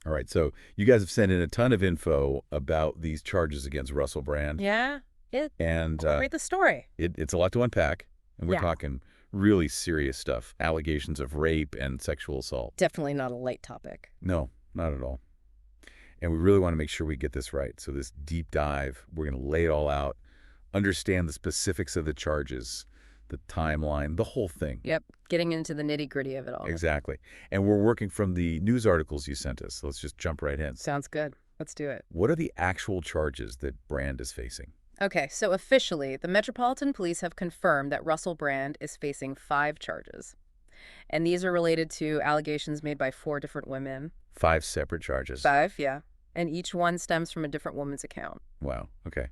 All right, so you guys have sent in a ton of info about these charges against Russell Brand. Yeah, it's And quite the story. it's a lot to unpack. And we're Yeah. talking really serious stuff, allegations of rape and sexual assault. Definitely not a light topic. No, not at all. And we really want to make sure we get this right. So this deep dive, we're going to lay it all out, understand the specifics of the charges, the timeline, the whole thing. Yep, getting into the nitty-gritty of it all. Exactly. And we're working from the news articles you sent us. So let's just jump right in. Sounds good. Let's do it. What are the actual charges that Brand is facing? Okay, so officially, the Metropolitan Police have confirmed that Russell Brand is facing 5 charges. And these are related to allegations made by 4 different women. 5 separate charges. 5, yeah. And each one stems from a different woman's account. Wow. Okay.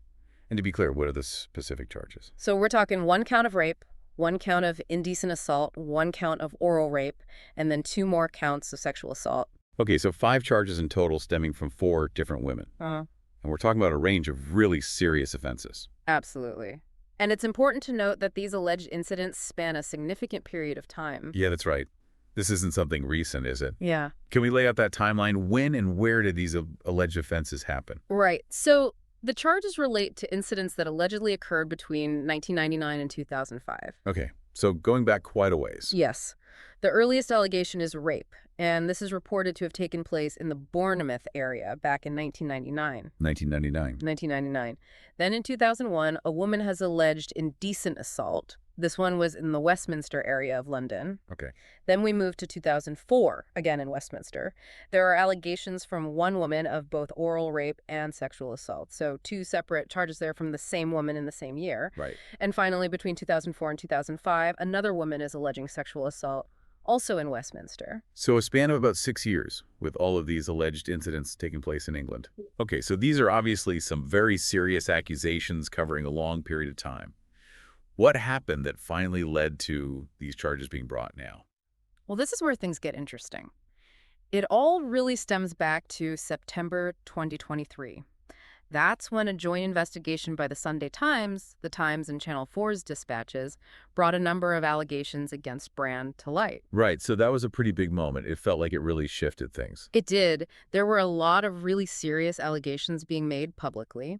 And to be clear, what are the specific charges? So we're talking 1 count of rape, 1 count of indecent assault, 1 count of oral rape, and then 2 more counts of sexual assault. Okay, so 5 charges in total stemming from 4 different women. Uh-huh. And we're talking about a range of really serious offenses. Absolutely. And it's important to note that these alleged incidents span a significant period of time. Yeah, that's right. This isn't something recent, is it? Yeah. Can we lay out that timeline? When and where did these alleged offenses happen? Right. So the charges relate to incidents that allegedly occurred between 1999 and 2005. Okay, so going back quite a ways. Yes. The earliest allegation is rape, and this is reported to have taken place in the Bournemouth area back in 1999. 1999. Then in 2001, a woman has alleged indecent assault. This one was in the Westminster area of London. Okay. Then we moved to 2004, again in Westminster. There are allegations from one woman of both oral rape and sexual assault. So 2 separate charges there from the same woman in the same year. Right. And finally, between 2004 and 2005, another woman is alleging sexual assault, also in Westminster. So a span of about 6 years with all of these alleged incidents taking place in England. Okay, so these are obviously some very serious accusations covering a long period of time. What happened that finally led to these charges being brought now? Well, this is where things get interesting. It all really stems back to September 2023. That's when a joint investigation by the Sunday Times, the Times and Channel 4's dispatches, brought a number of allegations against Brand to light. Right, so that was a pretty big moment. It felt like it really shifted things. It did. There were a lot of really serious allegations being made publicly.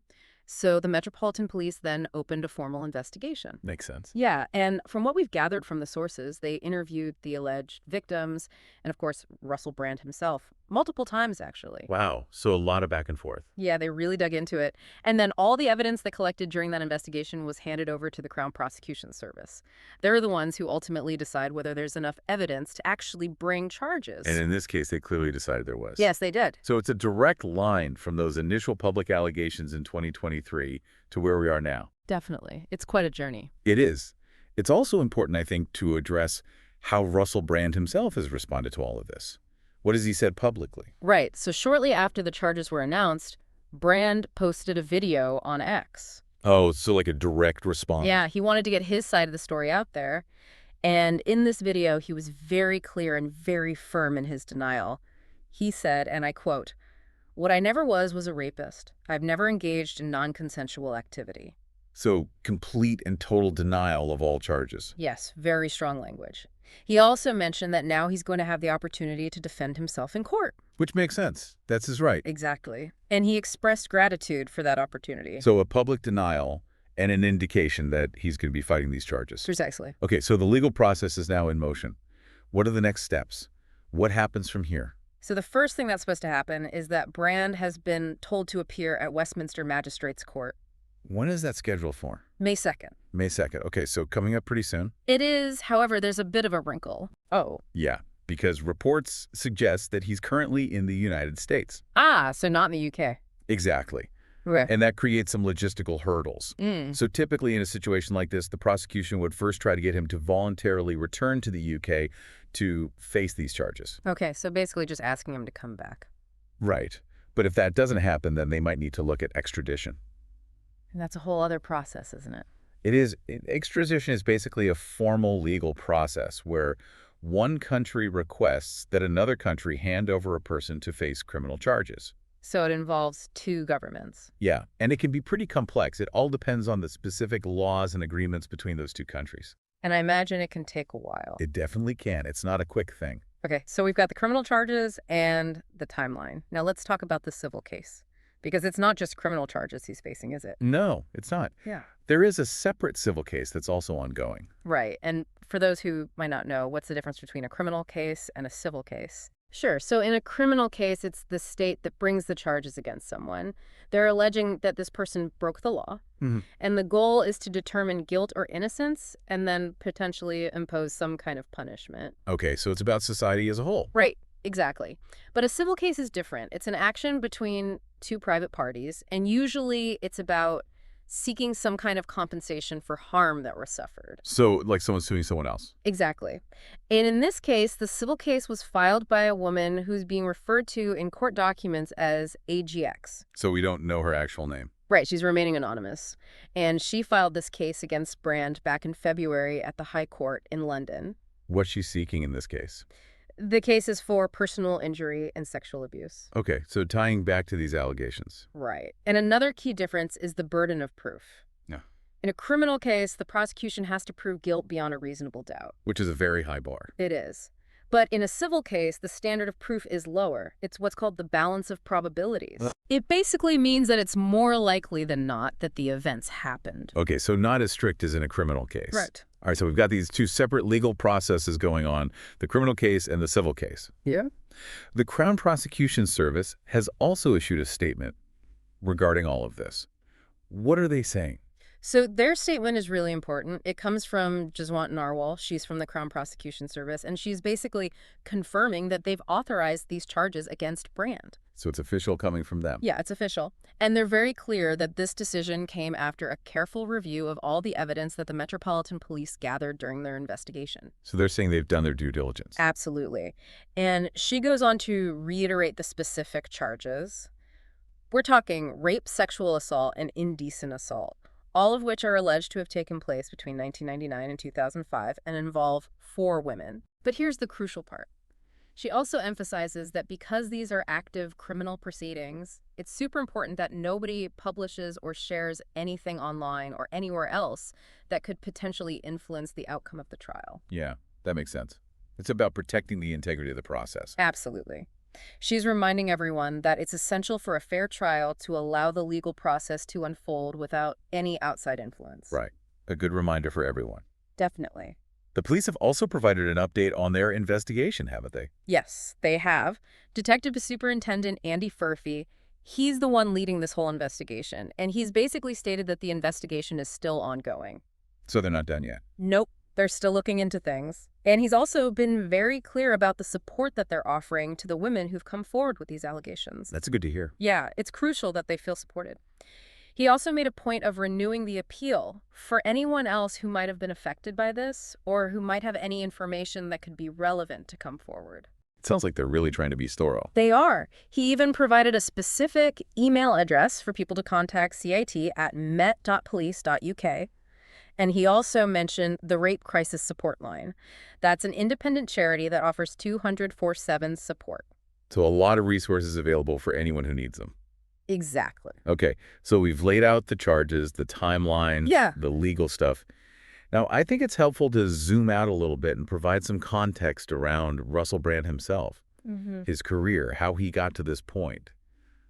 So the Metropolitan Police then opened a formal investigation. Makes sense. Yeah, and from what we've gathered from the sources, they interviewed the alleged victims and, of course, Russell Brand himself, multiple times, actually. Wow, so a lot of back and forth. Yeah, they really dug into it. And then all the evidence they collected during that investigation was handed over to the Crown Prosecution Service. They're the ones who ultimately decide whether there's enough evidence to actually bring charges. And in this case, they clearly decided there was. Yes, they did. So it's a direct line from those initial public allegations in 2023 to where we are now. Definitely. It's quite a journey. It is. It's also important, I think, to address how Russell Brand himself has responded to all of this. What has he said publicly? Right. So shortly after the charges were announced, Brand posted a video on X. Oh, so like a direct response. Yeah, he wanted to get his side of the story out there. And in this video, he was very clear and very firm in his denial. He said, and I quote, "What I never was a rapist. I've never engaged in non-consensual activity." So complete and total denial of all charges. Yes, very strong language. He also mentioned that now he's going to have the opportunity to defend himself in court. Which makes sense. That's his right. Exactly. And he expressed gratitude for that opportunity. So a public denial and an indication that he's going to be fighting these charges. Precisely. Okay, so the legal process is now in motion. What are the next steps? What happens from here? So the first thing that's supposed to happen is that Brand has been told to appear at Westminster Magistrates Court. When is that scheduled for? May 2nd. May 2nd. Okay, so coming up pretty soon. It is, however, there's a bit of a wrinkle. Oh. Yeah, because reports suggest that he's currently in the United States. Ah, so not in the UK. Exactly. Right. And that creates some logistical hurdles. So typically in a situation like this, the prosecution would first try to get him to voluntarily return to the UK to face these charges. Okay, so basically just asking him to come back. Right. But if that doesn't happen, then they might need to look at extradition. And that's a whole other process, isn't it? It is. Extradition is basically a formal legal process where one country requests that another country hand over a person to face criminal charges. So it involves 2 governments. Yeah, and it can be pretty complex. It all depends on the specific laws and agreements between those 2 countries. And I imagine it can take a while. It definitely can. It's not a quick thing. Okay, so we've got the criminal charges and the timeline. Now let's talk about the civil case. Because it's not just criminal charges he's facing, is it? No, it's not. Yeah. There is a separate civil case that's also ongoing. Right. And for those who might not know, what's the difference between a criminal case and a civil case? Sure. So in a criminal case, it's the state that brings the charges against someone. They're alleging that this person broke the law, Mhm. and the goal is to determine guilt or innocence and then potentially impose some kind of punishment. Okay, so it's about society as a whole. Right. Exactly. But a civil case is different. It's an action between two private parties, and usually it's about seeking some kind of compensation for harm that was suffered. So, like someone suing someone else. Exactly. And in this case, the civil case was filed by a woman who's being referred to in court documents as AGX. So we don't know her actual name. Right, she's remaining anonymous. And she filed this case against Brand back in February at the High Court in London. What's she seeking in this case? The case is for personal injury and sexual abuse. Okay, so tying back to these allegations. Right. And another key difference is the burden of proof. Yeah. In a criminal case, the prosecution has to prove guilt beyond a reasonable doubt. Which is a very high bar. It is. But in a civil case, the standard of proof is lower. It's what's called the balance of probabilities. It basically means that it's more likely than not that the events happened. Okay, so not as strict as in a criminal case. Right. All right, so we've got these two separate legal processes going on, the criminal case and the civil case. Yeah. The Crown Prosecution Service has also issued a statement regarding all of this. What are they saying? So their statement is really important. It comes from Jaswant Narwal. She's from the Crown Prosecution Service, and she's basically confirming that they've authorized these charges against Brand. So it's official coming from them. Yeah, it's official. And they're very clear that this decision came after a careful review of all the evidence that the Metropolitan Police gathered during their investigation. So they're saying they've done their due diligence. Absolutely. And she goes on to reiterate the specific charges. We're talking rape, sexual assault, and indecent assault, all of which are alleged to have taken place between 1999 and 2005 and involve 4 women. But here's the crucial part. She also emphasizes that because these are active criminal proceedings, it's super important that nobody publishes or shares anything online or anywhere else that could potentially influence the outcome of the trial. Yeah, that makes sense. It's about protecting the integrity of the process. Absolutely. She's reminding everyone that it's essential for a fair trial to allow the legal process to unfold without any outside influence. Right. A good reminder for everyone. Definitely. The police have also provided an update on their investigation, haven't they? Yes, they have. Detective Superintendent Andy Furphy, he's the one leading this whole investigation, and he's basically stated that the investigation is still ongoing. So they're not done yet. Nope, they're still looking into things. And he's also been very clear about the support that they're offering to the women who've come forward with these allegations. That's good to hear. Yeah, it's crucial that they feel supported. He also made a point of renewing the appeal for anyone else who might have been affected by this or who might have any information that could be relevant to come forward. It sounds like they're really trying to be thorough. They are. He even provided a specific email address for people to contact CIT at met.police.uk. And he also mentioned the Rape Crisis Support Line. That's an independent charity that offers 24/7 support. So a lot of resources available for anyone who needs them. Exactly. Okay, so we've laid out the charges, the timeline, Yeah. the legal stuff. Now, I think it's helpful to zoom out a little bit and provide some context around Russell Brand himself, his career, how he got to this point.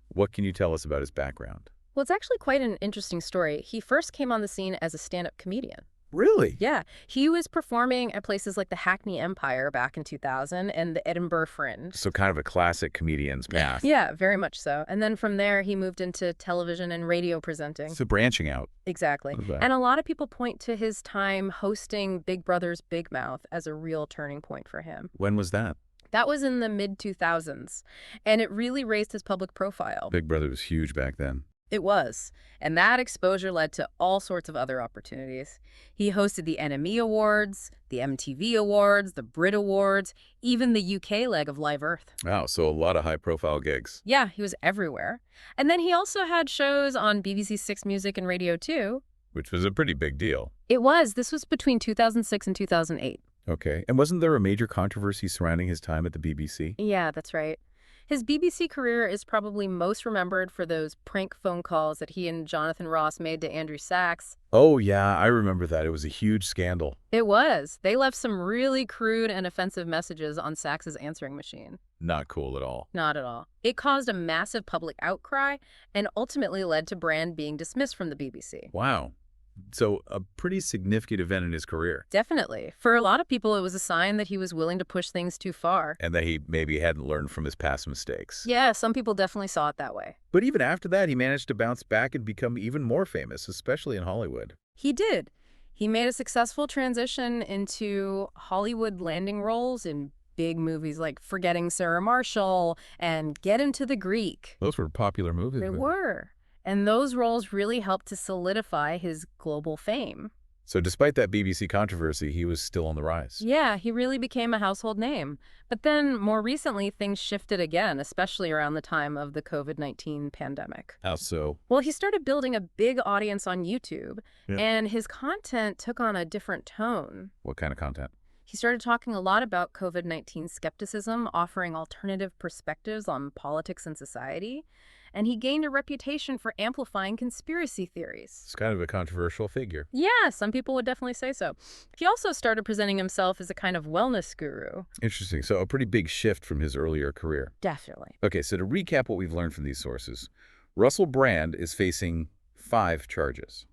What can you tell us about his background? Well, it's actually quite an interesting story. He first came on the scene as a stand-up comedian. Really? Yeah, he was performing at places like the Hackney Empire back in 2000 and the Edinburgh Fringe. So kind of a classic comedian's path. Yeah, very much so. And then from there, he moved into television and radio presenting. So branching out. Exactly. Love that. And a lot of people point to his time hosting Big Brother's Big Mouth as a real turning point for him. When was that? That was in the mid-2000s, and it really raised his public profile. Big Brother was huge back then. It was. And that exposure led to all sorts of other opportunities. He hosted the NME Awards, the MTV Awards, the Brit Awards, even the UK leg of Live Earth. Wow, so a lot of high-profile gigs. Yeah, he was everywhere. And then he also had shows on BBC Six Music and Radio 2. Which was a pretty big deal. It was. This was between 2006 and 2008. Okay, and wasn't there a major controversy surrounding his time at the BBC? Yeah, that's right. His BBC career is probably most remembered for those prank phone calls that he and Jonathan Ross made to Andrew Sachs. Oh, yeah, I remember that. It was a huge scandal. It was. They left some really crude and offensive messages on Sachs's answering machine. Not cool at all. Not at all. It caused a massive public outcry and ultimately led to Brand being dismissed from the BBC. Wow. So a pretty significant event in his career. Definitely. For a lot of people, it was a sign that he was willing to push things too far. And that he maybe hadn't learned from his past mistakes. Yeah, some people definitely saw it that way. But even after that, he managed to bounce back and become even more famous, especially in Hollywood. He did. He made a successful transition into Hollywood landing roles in big movies like Forgetting Sarah Marshall and Get Into the Greek. Those were popular movies. They were. And those roles really helped to solidify his global fame. So despite that BBC controversy, he was still on the rise. Yeah, he really became a household name. But then, more recently, things shifted again, especially around the time of the COVID-19 pandemic. How so? Well, he started building a big audience on YouTube, Yeah. and his content took on a different tone. What kind of content? He started talking a lot about COVID-19 skepticism, offering alternative perspectives on politics and society, and he gained a reputation for amplifying conspiracy theories. It's kind of a controversial figure. Yeah, some people would definitely say so. He also started presenting himself as a kind of wellness guru. Interesting. So a pretty big shift from his earlier career. Definitely. Okay, so to recap what we've learned from these sources, Russell Brand is facing 5 charges.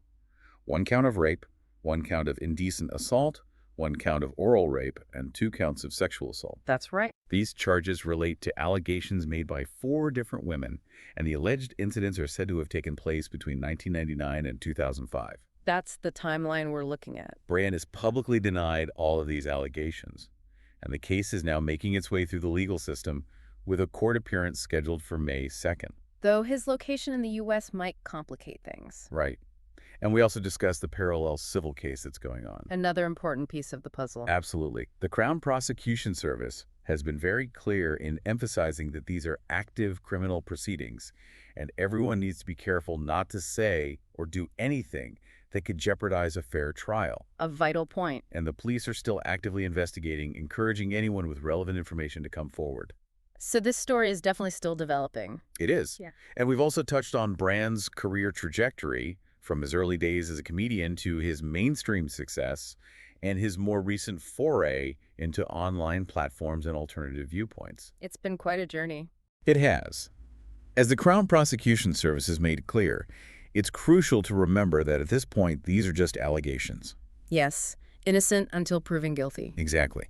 1 count of rape, 1 count of indecent assault, 1 count of oral rape, and 2 counts of sexual assault. That's right. These charges relate to allegations made by 4 different women, and the alleged incidents are said to have taken place between 1999 and 2005. That's the timeline we're looking at. Brand has publicly denied all of these allegations, and the case is now making its way through the legal system with a court appearance scheduled for May 2nd. Though his location in the U.S. might complicate things. Right. And we also discussed the parallel civil case that's going on. Another important piece of the puzzle. Absolutely. The Crown Prosecution Service has been very clear in emphasizing that these are active criminal proceedings, and everyone needs to be careful not to say or do anything that could jeopardize a fair trial. A vital point. And the police are still actively investigating, encouraging anyone with relevant information to come forward. So this story is definitely still developing. It is. Yeah. And we've also touched on Brand's career trajectory from his early days as a comedian to his mainstream success and his more recent foray into online platforms and alternative viewpoints. It's been quite a journey. It has. As the Crown Prosecution Service has made clear, it's crucial to remember that at this point, these are just allegations. Yes, innocent until proven guilty. Exactly.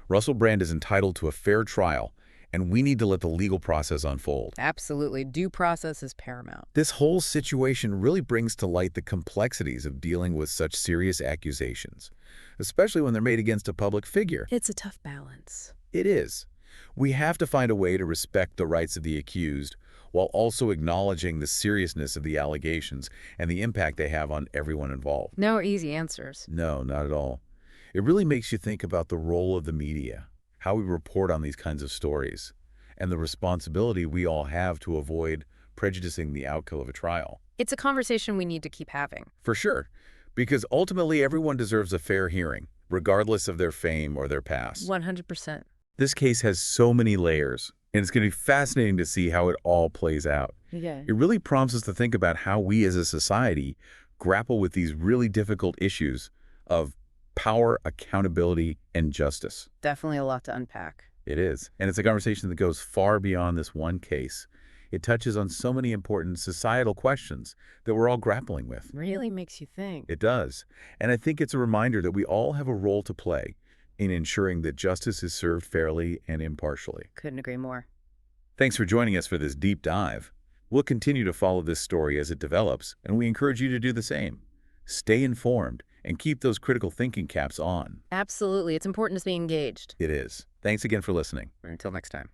Russell Brand is entitled to a fair trial, and we need to let the legal process unfold. Absolutely. Due process is paramount. This whole situation really brings to light the complexities of dealing with such serious accusations, especially when they're made against a public figure. It's a tough balance. It is. We have to find a way to respect the rights of the accused while also acknowledging the seriousness of the allegations and the impact they have on everyone involved. No easy answers. No, not at all. It really makes you think about the role of the media, how we report on these kinds of stories, and the responsibility we all have to avoid prejudicing the outcome of a trial. It's a conversation we need to keep having. For sure, because ultimately everyone deserves a fair hearing, regardless of their fame or their past. 100%. This case has so many layers, and it's going to be fascinating to see how it all plays out. Yeah. It really prompts us to think about how we as a society grapple with these really difficult issues of power, accountability, and justice. Definitely a lot to unpack. It is. And it's a conversation that goes far beyond this one case. It touches on so many important societal questions that we're all grappling with. Really makes you think. It does. And I think it's a reminder that we all have a role to play in ensuring that justice is served fairly and impartially. Couldn't agree more. Thanks for joining us for this deep dive. We'll continue to follow this story as it develops, and we encourage you to do the same. Stay informed and keep those critical thinking caps on. Absolutely. It's important to stay engaged. It is. Thanks again for listening. Until next time.